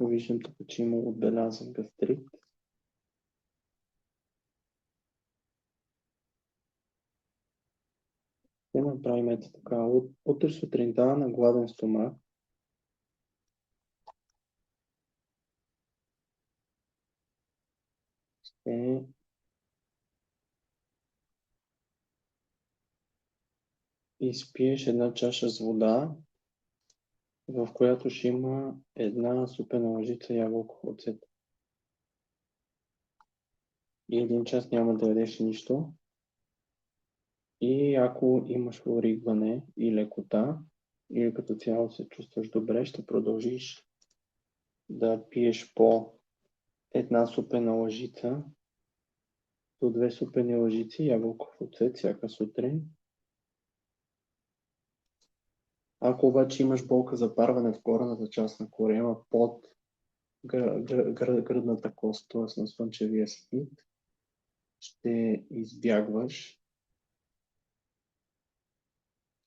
Виждам тук, че има отбелязан гастрит. Ще направим ето така. Утре сутринта на гладен стомах ще изпиеш една чаша с вода, в която ще има една супена лъжица ябълков оцет. И 1 час няма да ядеш нищо. И ако имаш оригване и лекота, или като цяло се чувстваш добре, ще продължиш да пиеш по една супена лъжица до 2 супени лъжици ябълков оцет всяка сутрин. Ако обаче имаш болка запарване в горната част на корема под гръдната кост, т.е. на слънчевия скит, ще избягваш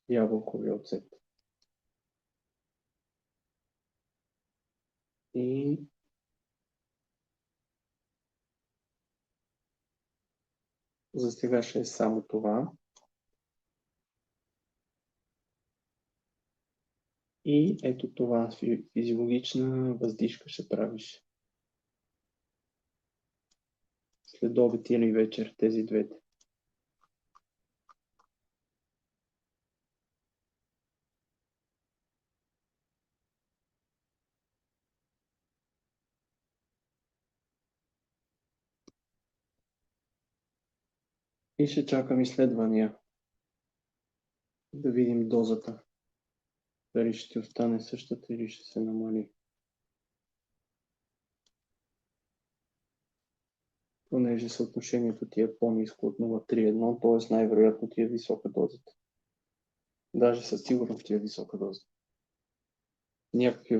ябълковия оцет. И за сега ще е само това. И ето това физиологична въздишка ще правиш. След обед или вечер, тези двете. И ще чакам изследвания. Да видим дозата. Дали ще остане същата или ще се намали. Понеже съотношението ти е по-ниско от 0,3:1, т.е. най-вероятно ти е висока дозата. Даже със сигурност ти е висока доза. Някакви